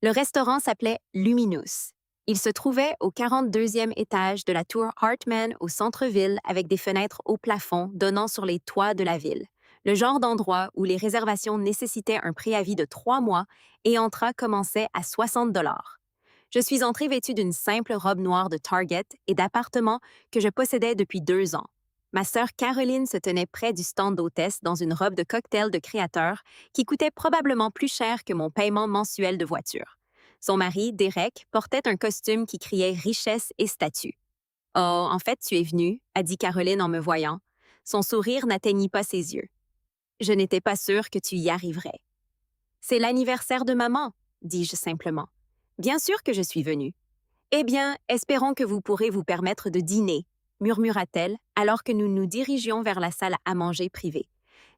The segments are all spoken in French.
Le restaurant s'appelait Luminous. Il se trouvait au 42e étage de la tour Hartman au centre-ville avec des fenêtres au plafond donnant sur les toits de la ville. Le genre d'endroit où les réservations nécessitaient un préavis de 3 mois et entrée commençait à 60 $. Je suis entrée vêtue d'une simple robe noire de Target et d'appartement que je possédais depuis 2 ans. Ma sœur Caroline se tenait près du stand d'hôtesse dans une robe de cocktail de créateur qui coûtait probablement plus cher que mon paiement mensuel de voiture. Son mari, Derek, portait un costume qui criait richesse et statut. Oh, en fait, tu es venue, a dit Caroline en me voyant. Son sourire n'atteignit pas ses yeux. Je n'étais pas sûre que tu y arriverais. C'est l'anniversaire de maman, dis-je simplement. Bien sûr que je suis venue. Eh bien, espérons que vous pourrez vous permettre de dîner, murmura-t-elle alors que nous nous dirigions vers la salle à manger privée.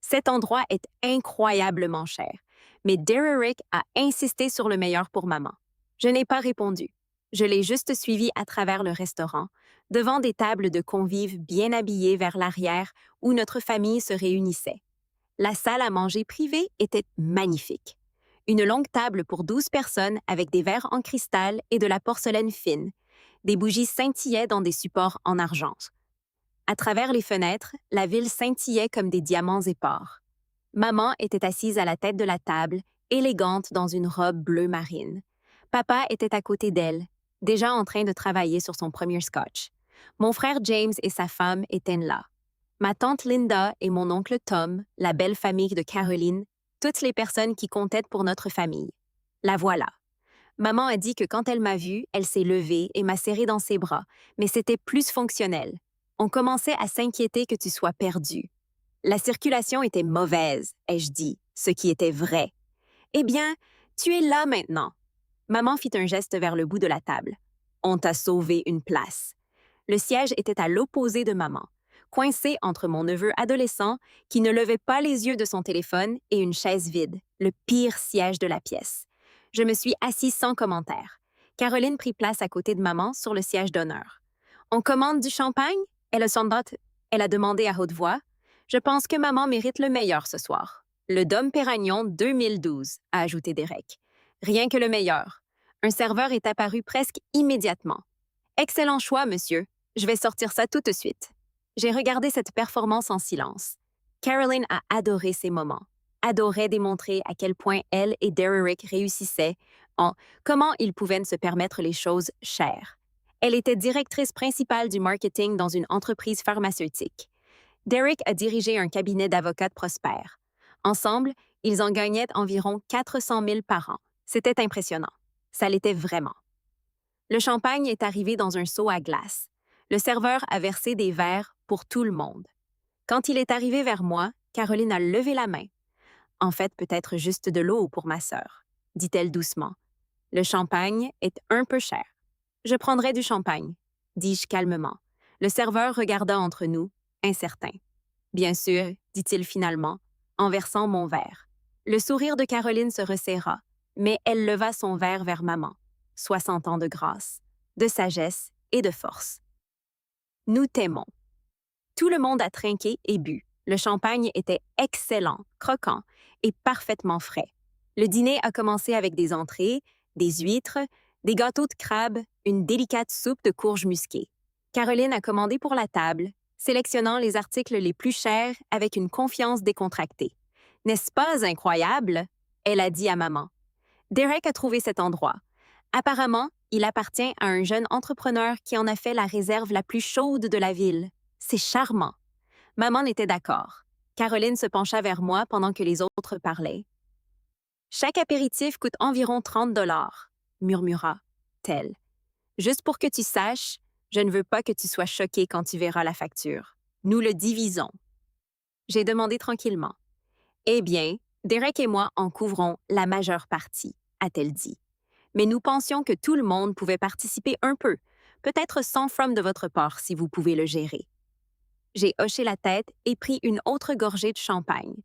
Cet endroit est incroyablement cher, mais Derek a insisté sur le meilleur pour maman. Je n'ai pas répondu. Je l'ai juste suivi à travers le restaurant, devant des tables de convives bien habillées vers l'arrière où notre famille se réunissait. La salle à manger privée était magnifique. Une longue table pour 12 personnes avec des verres en cristal et de la porcelaine fine. Des bougies scintillaient dans des supports en argent. À travers les fenêtres, la ville scintillait comme des diamants épars. Maman était assise à la tête de la table, élégante dans une robe bleu marine. Papa était à côté d'elle, déjà en train de travailler sur son premier scotch. Mon frère James et sa femme étaient là. Ma tante Linda et mon oncle Tom, la belle famille de Caroline, toutes les personnes qui comptaient pour notre famille. La voilà. Maman a dit que quand elle m'a vue, elle s'est levée et m'a serrée dans ses bras, mais c'était plus fonctionnel. On commençait à s'inquiéter que tu sois perdu. La circulation était mauvaise, ai-je dit, ce qui était vrai. Eh bien, tu es là maintenant. Maman fit un geste vers le bout de la table. On t'a sauvé une place. Le siège était à l'opposé de maman, coincé entre mon neveu adolescent qui ne levait pas les yeux de son téléphone et une chaise vide, le pire siège de la pièce. Je me suis assise sans commentaire. Caroline prit place à côté de maman sur le siège d'honneur. On commande du champagne? Elle a demandé à haute voix. Je pense que maman mérite le meilleur ce soir. Le Dom Pérignon 2012, a ajouté Derek. Rien que le meilleur. Un serveur est apparu presque immédiatement. Excellent choix, monsieur. Je vais sortir ça tout de suite. J'ai regardé cette performance en silence. Caroline a adoré ces moments, adorait démontrer à quel point elle et Derek réussissaient en comment ils pouvaient se permettre les choses chères. Elle était directrice principale du marketing dans une entreprise pharmaceutique. Derek a dirigé un cabinet d'avocats prospères. Ensemble, ils en gagnaient environ 400 000 par an. C'était impressionnant. Ça l'était vraiment. Le champagne est arrivé dans un seau à glace. Le serveur a versé des verres pour tout le monde. Quand il est arrivé vers moi, Caroline a levé la main. En fait, peut-être juste de l'eau pour ma sœur, dit-elle doucement. Le champagne est un peu cher. Je prendrai du champagne, dis-je calmement. Le serveur regarda entre nous, incertain. Bien sûr, dit-il finalement, en versant mon verre. Le sourire de Caroline se resserra, mais elle leva son verre vers maman. 60 ans de grâce, de sagesse et de force. Nous t'aimons. Tout le monde a trinqué et bu. Le champagne était excellent, croquant et parfaitement frais. Le dîner a commencé avec des entrées, des huîtres, des gâteaux de crabe, une délicate soupe de courges musquées. Caroline a commandé pour la table, sélectionnant les articles les plus chers avec une confiance décontractée. « N'est-ce pas incroyable? » Elle a dit à maman. Derek a trouvé cet endroit. Apparemment, il appartient à un jeune entrepreneur qui en a fait la réserve la plus chaude de la ville. C'est charmant. Maman était d'accord. Caroline se pencha vers moi pendant que les autres parlaient. Chaque apéritif coûte environ 30 $, murmura-t-elle. Juste pour que tu saches, je ne veux pas que tu sois choqué quand tu verras la facture. Nous le divisons. J'ai demandé tranquillement. Eh bien, Derek et moi en couvrons la majeure partie, a-t-elle dit. Mais nous pensions que tout le monde pouvait participer un peu, peut-être 100 francs de votre part si vous pouvez le gérer. J'ai hoché la tête et pris une autre gorgée de champagne.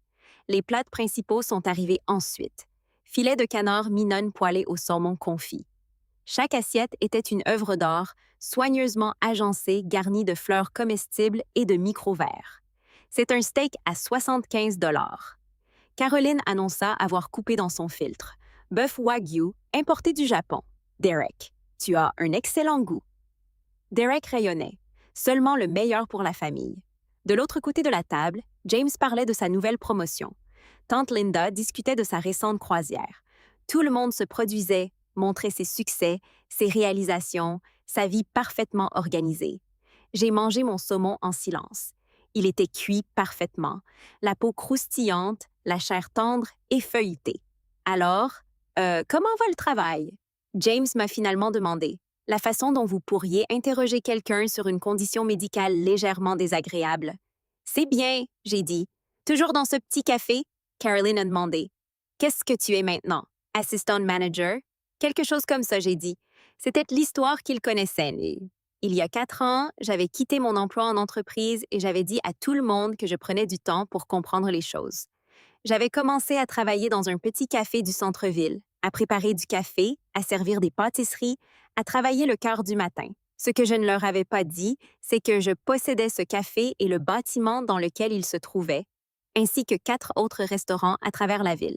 Les plats principaux sont arrivés ensuite. Filet de canard mignonne poêlée au saumon confit. Chaque assiette était une œuvre d'art, soigneusement agencée, garnie de fleurs comestibles et de micro-verres. C'est un steak à 75 $. Caroline annonça avoir coupé dans son filtre. Bœuf Wagyu, importé du Japon. Derek, tu as un excellent goût. Derek rayonnait. Seulement le meilleur pour la famille. De l'autre côté de la table, James parlait de sa nouvelle promotion. Tante Linda discutait de sa récente croisière. Tout le monde se produisait, montrait ses succès, ses réalisations, sa vie parfaitement organisée. J'ai mangé mon saumon en silence. Il était cuit parfaitement, la peau croustillante, la chair tendre et feuilletée. Alors, comment va le travail? James m'a finalement demandé. La façon dont vous pourriez interroger quelqu'un sur une condition médicale légèrement désagréable. C'est bien, j'ai dit. Toujours dans ce petit café? Caroline a demandé. Qu'est-ce que tu es maintenant? Assistant manager? Quelque chose comme ça, j'ai dit. C'était l'histoire qu'il connaissait. Il y a 4 ans, j'avais quitté mon emploi en entreprise et j'avais dit à tout le monde que je prenais du temps pour comprendre les choses. J'avais commencé à travailler dans un petit café du centre-ville, à préparer du café, à servir des pâtisseries, à travailler le quart du matin. Ce que je ne leur avais pas dit, c'est que je possédais ce café et le bâtiment dans lequel il se trouvait, ainsi que 4 autres restaurants à travers la ville.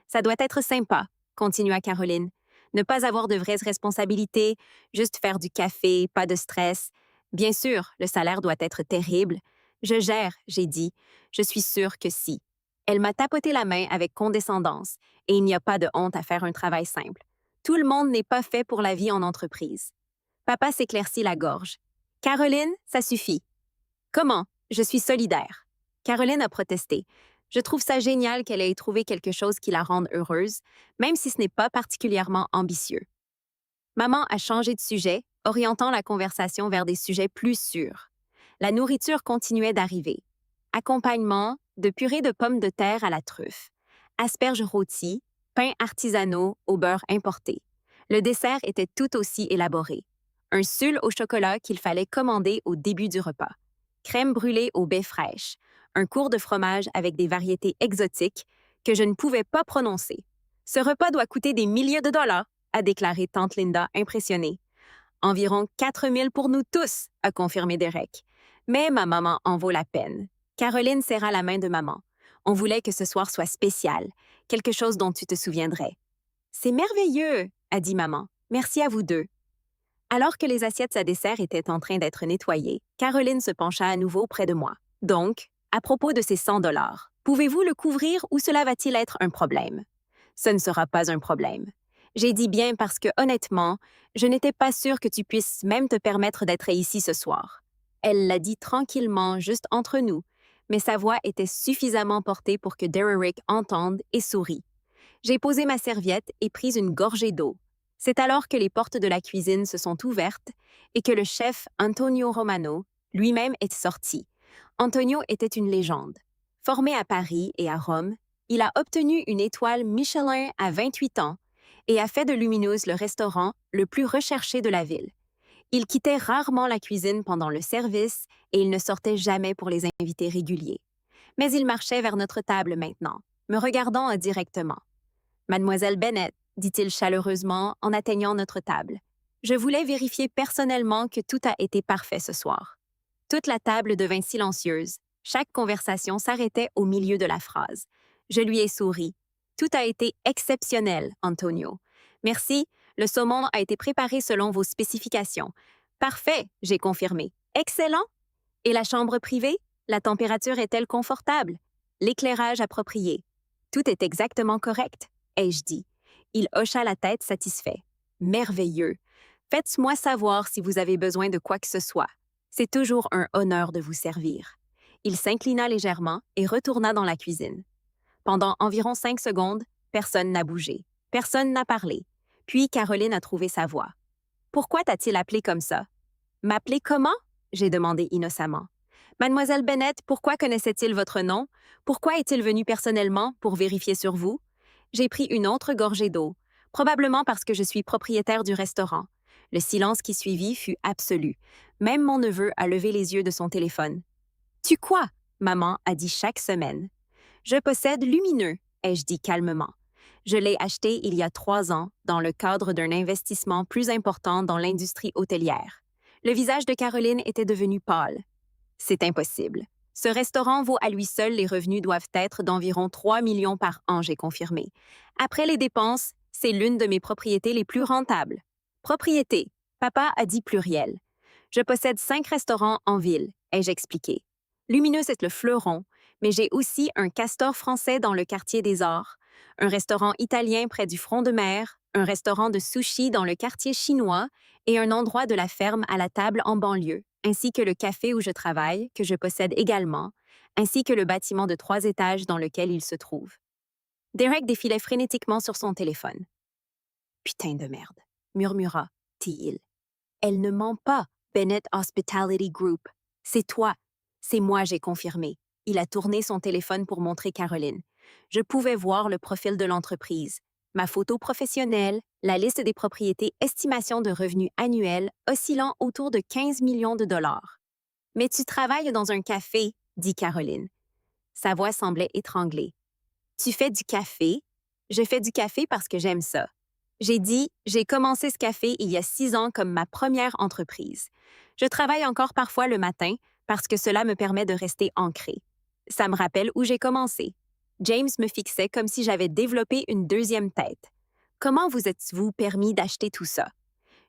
Ça doit être sympa, continua Caroline. Ne pas avoir de vraies responsabilités, juste faire du café, pas de stress. Bien sûr, le salaire doit être terrible. Je gère, j'ai dit. Je suis sûre que si. Elle m'a tapoté la main avec condescendance, et il n'y a pas de honte à faire un travail simple. Tout le monde n'est pas fait pour la vie en entreprise. Papa s'éclaircit la gorge. Caroline, ça suffit. Comment? Je suis solidaire. Caroline a protesté. Je trouve ça génial qu'elle ait trouvé quelque chose qui la rende heureuse, même si ce n'est pas particulièrement ambitieux. Maman a changé de sujet, orientant la conversation vers des sujets plus sûrs. La nourriture continuait d'arriver. Accompagnement, de purée de pommes de terre à la truffe, asperges rôties, pains artisanaux au beurre importé. Le dessert était tout aussi élaboré. Un sul au chocolat qu'il fallait commander au début du repas. Crème brûlée aux baies fraîches. Un cours de fromage avec des variétés exotiques que je ne pouvais pas prononcer. Ce repas doit coûter des milliers de dollars, a déclaré tante Linda impressionnée. Environ 4 000 pour nous tous, a confirmé Derek. Mais ma maman en vaut la peine. Caroline serra la main de maman. On voulait que ce soir soit spécial, quelque chose dont tu te souviendrais. C'est merveilleux, a dit maman. Merci à vous deux. Alors que les assiettes à dessert étaient en train d'être nettoyées, Caroline se pencha à nouveau près de moi. Donc, à propos de ces 100 dollars, pouvez-vous le couvrir ou cela va-t-il être un problème? Ce ne sera pas un problème. J'ai dit bien parce que, honnêtement, je n'étais pas sûre que tu puisses même te permettre d'être ici ce soir. Elle l'a dit tranquillement, juste entre nous, mais sa voix était suffisamment portée pour que Derek entende et sourit. J'ai posé ma serviette et pris une gorgée d'eau. C'est alors que les portes de la cuisine se sont ouvertes et que le chef Antonio Romano lui-même est sorti. Antonio était une légende. Formé à Paris et à Rome, il a obtenu une étoile Michelin à 28 ans et a fait de Lumineuse le restaurant le plus recherché de la ville. Il quittait rarement la cuisine pendant le service et il ne sortait jamais pour les invités réguliers. Mais il marchait vers notre table maintenant, me regardant directement. « Mademoiselle Bennett », dit-il chaleureusement en atteignant notre table. Je voulais vérifier personnellement que tout a été parfait ce soir. Toute la table devint silencieuse. Chaque conversation s'arrêtait au milieu de la phrase. Je lui ai souri. Tout a été exceptionnel, Antonio. Merci, le saumon a été préparé selon vos spécifications. Parfait, j'ai confirmé. Excellent. Et la chambre privée? La température est-elle confortable? L'éclairage approprié? Tout est exactement correct, ai-je dit. Il hocha la tête satisfait. Merveilleux. Faites-moi savoir si vous avez besoin de quoi que ce soit. C'est toujours un honneur de vous servir. Il s'inclina légèrement et retourna dans la cuisine. Pendant environ 5 secondes, personne n'a bougé. Personne n'a parlé. Puis Caroline a trouvé sa voix. « Pourquoi t'a-t-il appelé comme ça? »« M'appeler comment? » j'ai demandé innocemment. « Mademoiselle Bennett, pourquoi connaissait-il votre nom? Pourquoi est-il venu personnellement pour vérifier sur vous? » J'ai pris une autre gorgée d'eau, probablement parce que je suis propriétaire du restaurant. Le silence qui suivit fut absolu. Même mon neveu a levé les yeux de son téléphone. « Tu quoi? » maman a dit chaque semaine. « Je possède Lumineux, ai-je dit calmement. Je l'ai acheté il y a 3 ans dans le cadre d'un investissement plus important dans l'industrie hôtelière. Le visage de Caroline était devenu pâle. C'est impossible. Ce restaurant vaut à lui seul les revenus doivent être d'environ 3 millions par an, j'ai confirmé. Après les dépenses, C'est l'une de mes propriétés les plus rentables. Propriété. Papa a dit pluriel. Je possède 5 restaurants en ville, ai-je expliqué. Luminous est le fleuron, mais j'ai aussi un Castor français dans le quartier des Arts, un restaurant italien près du front de mer, un restaurant de sushi dans le quartier chinois et un endroit de la ferme à la table en banlieue, ainsi que le café où je travaille, que je possède également, ainsi que le bâtiment de 3 étages dans lequel il se trouve. Derek défilait frénétiquement sur son téléphone. Putain de merde, murmura T-Hill. Elle ne ment pas, Bennett Hospitality Group. C'est toi. C'est moi, j'ai confirmé. Il a tourné son téléphone pour montrer Caroline. Je pouvais voir le profil de l'entreprise, ma photo professionnelle, la liste des propriétés, estimation de revenus annuels oscillant autour de 15 millions de dollars. Mais tu travailles dans un café, dit Caroline. Sa voix semblait étranglée. Tu fais du café? Je fais du café parce que j'aime ça. J'ai dit, j'ai commencé ce café il y a 6 ans comme ma première entreprise. Je travaille encore parfois le matin parce que cela me permet de rester ancré. Ça me rappelle où j'ai commencé. James me fixait comme si j'avais développé une deuxième tête. Comment vous êtes-vous permis d'acheter tout ça?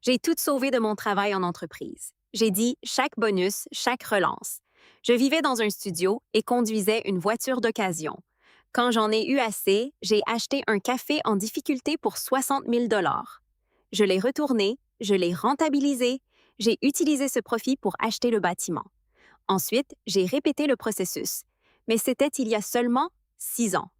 J'ai tout sauvé de mon travail en entreprise. J'ai dit chaque bonus, chaque relance. Je vivais dans un studio et conduisais une voiture d'occasion. Quand j'en ai eu assez, j'ai acheté un café en difficulté pour 60 000 $. Je l'ai retourné, je l'ai rentabilisé, j'ai utilisé ce profit pour acheter le bâtiment. Ensuite, j'ai répété le processus, mais c'était il y a seulement 6 ans.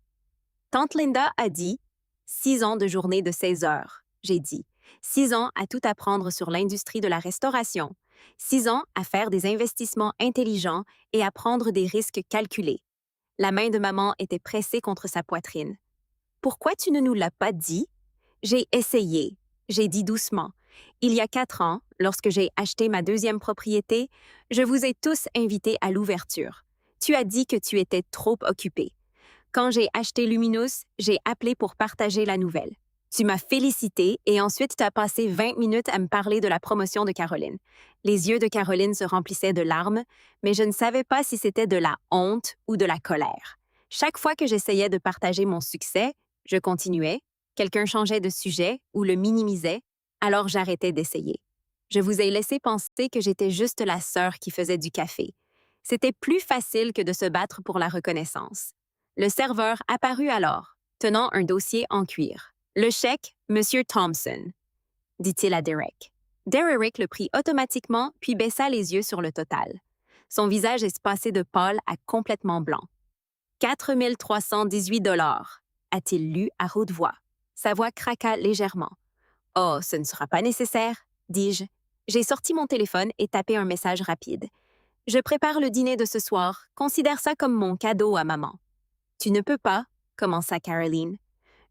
Tante Linda a dit 6 ans de journée de 16 heures. J'ai dit 6 ans à tout apprendre sur l'industrie de la restauration, 6 ans à faire des investissements intelligents et à prendre des risques calculés. La main de maman était pressée contre sa poitrine. Pourquoi tu ne nous l'as pas dit? J'ai essayé. J'ai dit doucement. Il y a 4 ans, lorsque j'ai acheté ma deuxième propriété, je vous ai tous invités à l'ouverture. Tu as dit que tu étais trop occupé. Quand j'ai acheté Luminous, j'ai appelé pour partager la nouvelle. Tu m'as félicité et ensuite tu as passé 20 minutes à me parler de la promotion de Caroline. Les yeux de Caroline se remplissaient de larmes, mais je ne savais pas si c'était de la honte ou de la colère. Chaque fois que j'essayais de partager mon succès, je continuais, quelqu'un changeait de sujet ou le minimisait, alors j'arrêtais d'essayer. Je vous ai laissé penser que j'étais juste la sœur qui faisait du café. C'était plus facile que de se battre pour la reconnaissance. Le serveur apparut alors, tenant un dossier en cuir. Le chèque, Monsieur Thompson, dit-il à Derek. Derek le prit automatiquement puis baissa les yeux sur le total. Son visage espacé de pâle à complètement blanc. 4 318 $, a-t-il lu à haute voix. Sa voix craqua légèrement. Oh, ce ne sera pas nécessaire, dis-je. J'ai sorti mon téléphone et tapé un message rapide. Je prépare le dîner de ce soir, considère ça comme mon cadeau à maman. Tu ne peux pas, commença Caroline.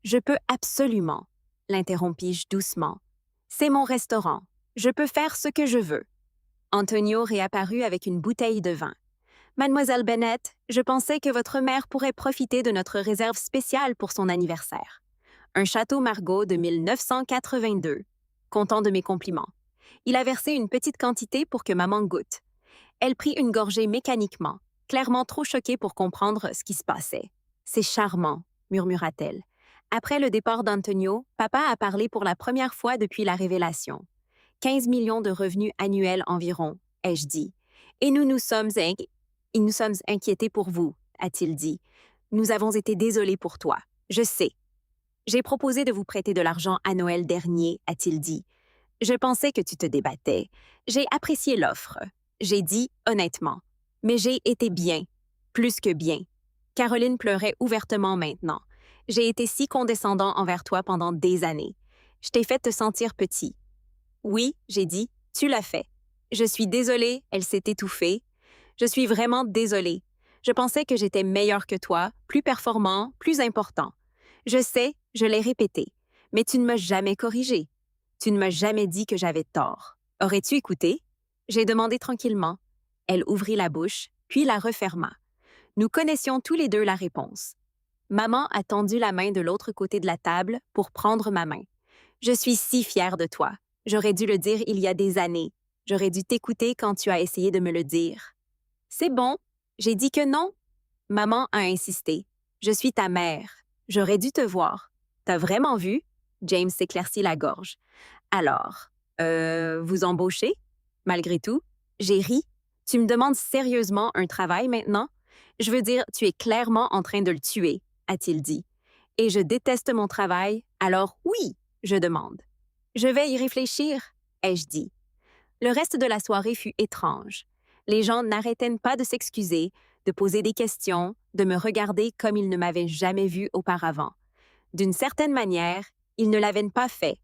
Je peux absolument, l'interrompis-je doucement. C'est mon restaurant. Je peux faire ce que je veux. Antonio réapparut avec une bouteille de vin. Mademoiselle Bennett, je pensais que votre mère pourrait profiter de notre réserve spéciale pour son anniversaire. Un château Margaux de 1982. Content de mes compliments. Il a versé une petite quantité pour que maman goûte. Elle prit une gorgée mécaniquement, clairement trop choquée pour comprendre ce qui se passait. C'est charmant, murmura-t-elle. Après le départ d'Antonio, papa a parlé pour la première fois depuis la révélation. 15 millions de revenus annuels environ, ai-je dit. Et nous nous sommes inquiétés pour vous, a-t-il dit. Nous avons été désolés pour toi. Je sais. J'ai proposé de vous prêter de l'argent à Noël dernier, a-t-il dit. Je pensais que tu te débattais. J'ai apprécié l'offre. J'ai dit honnêtement. Mais j'ai été bien. Plus que bien. Caroline pleurait ouvertement maintenant. J'ai été si condescendant envers toi pendant des années. Je t'ai fait te sentir petit. Oui, j'ai dit, tu l'as fait. Je suis désolée, elle s'est étouffée. Je suis vraiment désolée. Je pensais que j'étais meilleur que toi, plus performant, plus important. Je sais, je l'ai répété, mais tu ne m'as jamais corrigé. Tu ne m'as jamais dit que j'avais tort. Aurais-tu écouté? J'ai demandé tranquillement. Elle ouvrit la bouche, puis la referma. Nous connaissions tous les deux la réponse. Maman a tendu la main de l'autre côté de la table pour prendre ma main. Je suis si fière de toi. J'aurais dû le dire il y a des années. J'aurais dû t'écouter quand tu as essayé de me le dire. C'est bon. J'ai dit que non. Maman a insisté. Je suis ta mère. J'aurais dû te voir. T'as vraiment vu? James s'éclaircit la gorge. Alors, vous embauchez? Malgré tout, j'ai ri. Tu me demandes sérieusement un travail maintenant? Je veux dire, tu es clairement en train de le tuer, a-t-il dit. Et je déteste mon travail, alors oui, je demande. Je vais y réfléchir, ai-je dit. Le reste de la soirée fut étrange. Les gens n'arrêtaient pas de s'excuser, de poser des questions, de me regarder comme ils ne m'avaient jamais vu auparavant. D'une certaine manière, ils ne l'avaient pas fait.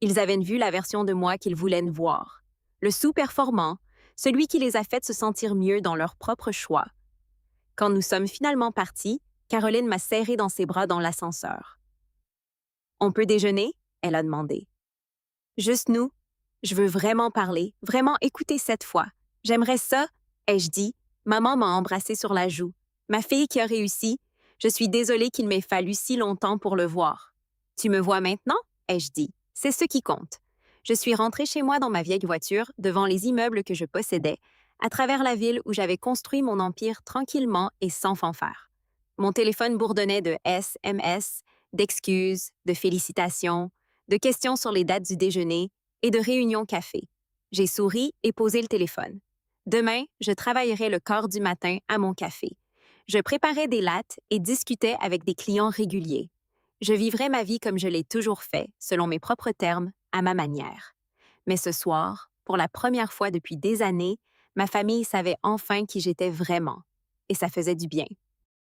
Ils avaient vu la version de moi qu'ils voulaient voir. Le sous-performant, celui qui les a fait se sentir mieux dans leur propre choix. Quand nous sommes finalement partis, Caroline m'a serré dans ses bras dans l'ascenseur. On peut déjeuner? Elle a demandé. Juste nous. Je veux vraiment parler, vraiment écouter cette fois. J'aimerais ça, ai-je dit. Maman m'a embrassé sur la joue. Ma fille qui a réussi. Je suis désolée qu'il m'ait fallu si longtemps pour le voir. Tu me vois maintenant? Ai-je dit. C'est ce qui compte. Je suis rentrée chez moi dans ma vieille voiture, devant les immeubles que je possédais, à travers la ville où j'avais construit mon empire tranquillement et sans fanfare. Mon téléphone bourdonnait de SMS, d'excuses, de félicitations, de questions sur les dates du déjeuner et de réunions café. J'ai souri et posé le téléphone. Demain, je travaillerai le quart du matin à mon café. Je préparais des lattes et discutais avec des clients réguliers. Je vivrai ma vie comme je l'ai toujours fait, selon mes propres termes, à ma manière. Mais ce soir, pour la première fois depuis des années, ma famille savait enfin qui j'étais vraiment. Et ça faisait du bien.